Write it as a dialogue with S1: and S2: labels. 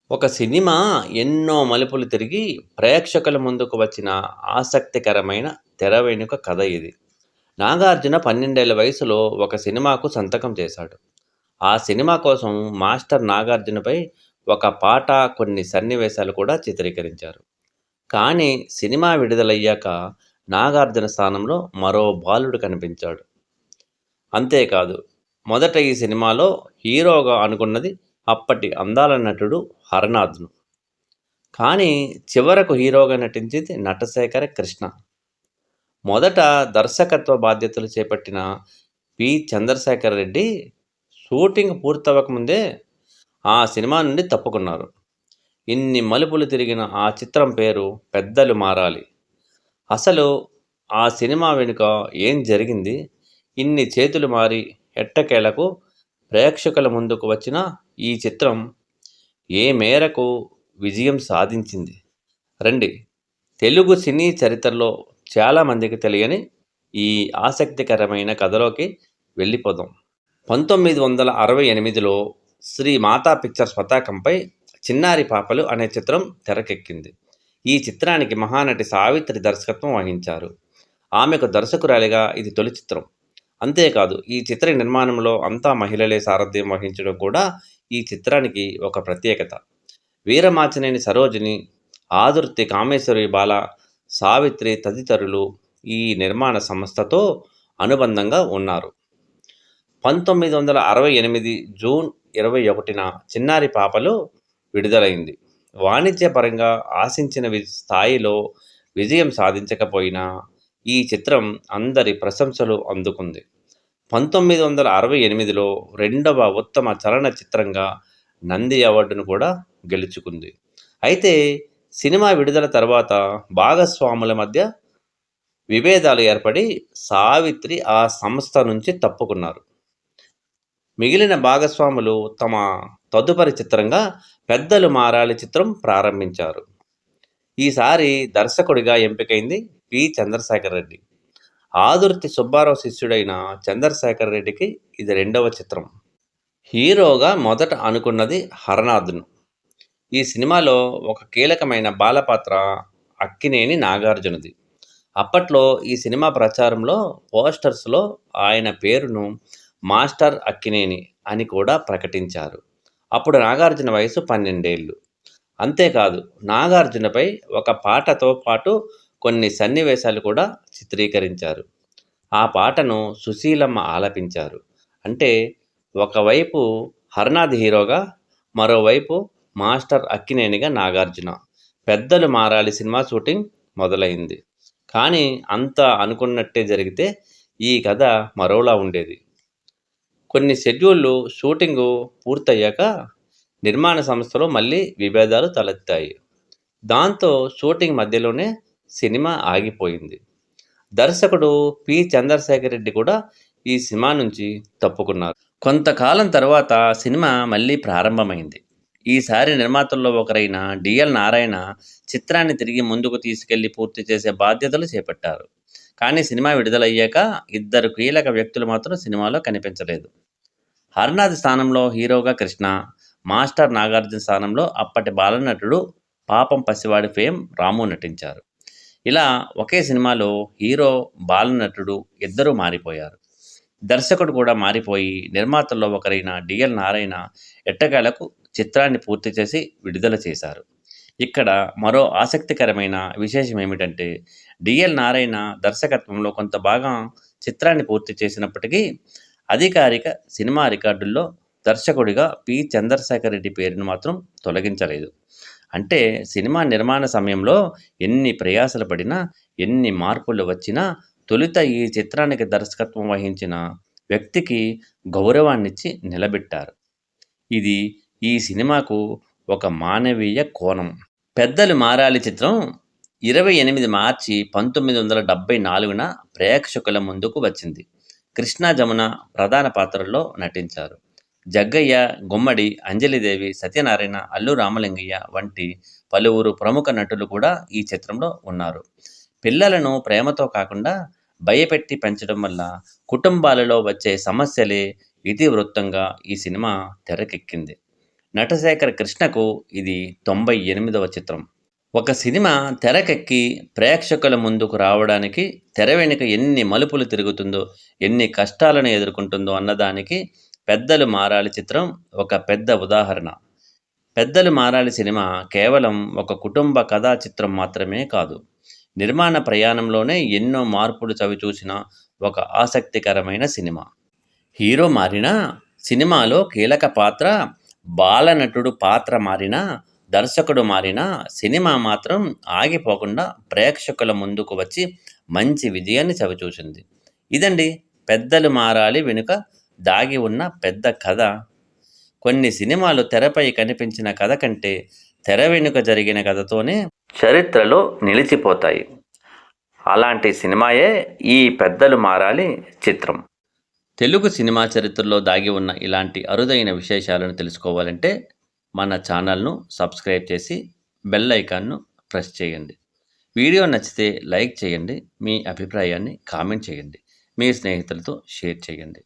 S1: ఒక సినిమా ఎన్నో మలుపులు తిరిగి ప్రేక్షకుల ముందుకు వచ్చిన ఆసక్తికరమైన తెర వెనుక కథ ఇది. నాగార్జున 12 ఏళ్ల వయసులో ఒక సినిమాకు సంతకం చేశాడు. ఆ సినిమా కోసం మాస్టర్ నాగార్జునపై ఒక పాట, కొన్ని సన్నివేశాలు కూడా చిత్రీకరించారు. కానీ సినిమా విడుదలయ్యాక నాగార్జున స్థానంలో మరో బాలుడు కనిపించాడు. అంతేకాదు, మొదట ఈ సినిమాలో హీరోగా అనుకున్నది అప్పటి అందాల నటుడు హరనాథ్‌ను. కానీ చివరకు హీరోగా నటించింది నటశేఖర కృష్ణ. మొదట దర్శకత్వ బాధ్యతలు చేపట్టిన చంద్రశేఖర్ రెడ్డి షూటింగ్ పూర్తవ్వకముందే ఆ సినిమా నుండి తప్పుకున్నారు. ఇన్ని మలుపులు తిరిగిన ఆ చిత్రం పేరు 'పెద్దలు మారాలి'. అసలు ఆ సినిమా వెనుక ఏం జరిగింది? ఇన్ని చేతులు మారి ఎట్టకేలకు ప్రేక్షకుల ముందుకు వచ్చిన ఈ చిత్రం ఏ మేరకు విజయం సాధించింది? రండి, తెలుగు సినీ చరిత్రలో చాలామందికి తెలియని ఈ ఆసక్తికరమైన కథలోకి వెళ్ళిపోదాం. 1968లో శ్రీ మాతా పిక్చర్స్ పతాకంపై 'చిన్నారి పాపలు' అనే చిత్రం తెరకెక్కింది. ఈ చిత్రానికి మహానటి సావిత్రి దర్శకత్వం వహించారు. ఆమెకు దర్శకురాలిగా ఇది తొలి చిత్రం. అంతేకాదు, ఈ చిత్ర నిర్మాణంలో అంతా మహిళలే సారథ్యం వహించడం కూడా ఈ చిత్రానికి ఒక ప్రత్యేకత. వీరమాచినేని సరోజిని, ఆదుర్తి కామేశ్వరి బాల, సావిత్రి తదితరులు ఈ నిర్మాణ సంస్థతో అనుబంధంగా ఉన్నారు. 1968 జూన్ 21న 'చిన్నారి పాపలు' విడుదలైంది. వాణిజ్యపరంగా ఆశించిన స్థాయిలో విజయం సాధించకపోయినా ఈ చిత్రం అందరి ప్రశంసలు అందుకుంది. 1968లో రెండవ ఉత్తమ చలనచిత్రంగా నంది అవార్డును కూడా గెలుచుకుంది. అయితే సినిమా విడుదల తర్వాత భాగస్వాముల మధ్య విభేదాలు ఏర్పడి సావిత్రి ఆ సంస్థ నుంచి తప్పుకున్నారు. మిగిలిన భాగస్వాములు తమ తదుపరి చిత్రంగా 'పెద్దలు మారాలి' చిత్రం ప్రారంభించారు. ఈసారి దర్శకుడిగా ఎంపికైంది చంద్రశేఖర్ రెడ్డి. ఆదుర్తి సుబ్బారావు శిష్యుడైన చంద్రశేఖర్ రెడ్డికి ఇది రెండవ చిత్రం. హీరోగా మొదట అనుకున్నది హరనాథ్‌ను. ఈ సినిమాలో ఒక కీలకమైన బాలపాత్ర అక్కినేని నాగార్జునది. అప్పట్లో ఈ సినిమా ప్రచారంలో పోస్టర్స్లో ఆయన పేరును మాస్టర్ అక్కినేని అని కూడా ప్రకటించారు. అప్పుడు నాగార్జున వయసు 12 ఏళ్ళు. అంతేకాదు, నాగార్జునపై ఒక పాటతో పాటు కొన్ని సన్నివేశాలు కూడా చిత్రీకరించారు. ఆ పాటను సుశీలమ్మ ఆలపించారు. అంటే ఒకవైపు హరనాథ్ హీరోగా, మరోవైపు మాస్టర్ అక్కినేనిగా నాగార్జున. 'పెద్దలు మారాలి' సినిమా షూటింగ్ మొదలైంది. కానీ అంతా అనుకున్నట్టే జరిగితే ఈ కథ మరోలా ఉండేది. కొన్ని షెడ్యూళ్ళు షూటింగు పూర్తయ్యాక నిర్మాణ సంస్థలో మళ్ళీ విభేదాలు తలెత్తాయి. దాంతో షూటింగ్ మధ్యలోనే సినిమా ఆగిపోయింది. దర్శకుడు చంద్రశేఖర్ రెడ్డి కూడా ఈ సినిమా నుంచి తప్పుకున్నారు. కొంతకాలం తర్వాత సినిమా మళ్ళీ ప్రారంభమైంది. ఈసారి నిర్మాతల్లో ఒకరైన డిఎల్ నారాయణ చిత్రాన్ని తిరిగి ముందుకు తీసుకెళ్లి పూర్తి చేసే బాధ్యతలు చేపట్టారు. కానీ సినిమా విడుదలయ్యాక ఇద్దరు కీలక వ్యక్తులు మాత్రం సినిమాలో కనిపించలేదు. హరనాథ్ స్థానంలో హీరోగా కృష్ణ, మాస్టర్ నాగార్జున స్థానంలో అప్పటి బాలనటుడు పాపం పసివాడి ఫేమ్ రాము నటించారు. ఇలా ఒకే సినిమాలో హీరో, బాలనటుడు ఇద్దరూ మారిపోయారు. దర్శకుడు కూడా మారిపోయి నిర్మాతల్లో ఒకరైన డిఎల్ నారాయణ ఎట్టకేలకు చిత్రాన్ని పూర్తి చేసి విడుదల చేశారు. ఇక్కడ మరో ఆసక్తికరమైన విశేషం ఏమిటంటే, డిఎల్ నారాయణ దర్శకత్వంలో కొంత భాగం చిత్రాన్ని పూర్తి చేసినప్పటికీ అధికారిక సినిమా రికార్డుల్లో దర్శకుడిగా చంద్రశేఖర్ రెడ్డి పేరును మాత్రం తొలగించలేదు. అంటే సినిమా నిర్మాణ సమయంలో ఎన్ని ప్రయాసలు పడినా, ఎన్ని మార్పులు వచ్చినా తొలుత ఈ చిత్రానికి దర్శకత్వం వహించిన వ్యక్తికి గౌరవాన్నిచ్చి నిలబెట్టారు. ఇది ఈ సినిమాకు ఒక మానవీయ కోణం. 'పెద్దలు మారాలి' చిత్రం 28 మార్చి 1974న ప్రేక్షకుల ముందుకు వచ్చింది. కృష్ణ, జమున ప్రధాన పాత్రల్లో నటించారు. జగ్గయ్య, గుమ్మడి, అంజలిదేవి, సత్యనారాయణ, అల్లు రామలింగయ్య వంటి పలువురు ప్రముఖ నటులు కూడా ఈ చిత్రంలో ఉన్నారు. పిల్లలను ప్రేమతో కాకుండా భయపెట్టి పెంచడం వల్ల కుటుంబాలలో వచ్చే సమస్యలే ఇతివృత్తంగా ఈ సినిమా తెరకెక్కింది. నటశేఖర కృష్ణకు ఇది 98వ చిత్రం. ఒక సినిమా తెరకెక్కి ప్రేక్షకుల ముందుకు రావడానికి తెర వెనుక ఎన్ని మలుపులు తిరుగుతుందో, ఎన్ని కష్టాలను ఎదుర్కొంటుందో అన్నదానికి 'పెద్దలు మారాలి' చిత్రం ఒక పెద్ద ఉదాహరణ. 'పెద్దలు మారాలి' సినిమా కేవలం ఒక కుటుంబ కథా చిత్రం మాత్రమే కాదు. నిర్మాణ ప్రయాణంలోనే ఎన్నో మార్పులు చవిచూసిన ఒక ఆసక్తికరమైన సినిమా. హీరో మారినా, సినిమాలో కీలక పాత్ర, బాలనటుడు పాత్ర మారినా, దర్శకుడు మారినా సినిమా మాత్రం ఆగిపోకుండా ప్రేక్షకుల ముందుకు వచ్చి మంచి విజయాన్ని చవిచూసింది. ఇదండి 'పెద్దలు మారాలి' వెనుక దాగి ఉన్న పెద్ద కథ. కొన్ని సినిమాలు తెరపై కనిపించిన కథ కంటే తెర వెనుక జరిగిన కథతోనే చరిత్రలో నిలిచిపోతాయి. అలాంటి సినిమాయే ఈ 'పెద్దలు మారాలి' చిత్రం. తెలుగు సినిమా చరిత్రలో దాగి ఉన్న ఇలాంటి అరుదైన విశేషాలను తెలుసుకోవాలంటే మన ఛానల్ను సబ్స్క్రైబ్ చేసి బెల్ ఐకాన్ను ప్రెస్ చేయండి. వీడియో నచ్చితే లైక్ చేయండి. మీ అభిప్రాయాన్ని కామెంట్ చేయండి. మీ స్నేహితులతో షేర్ చేయండి.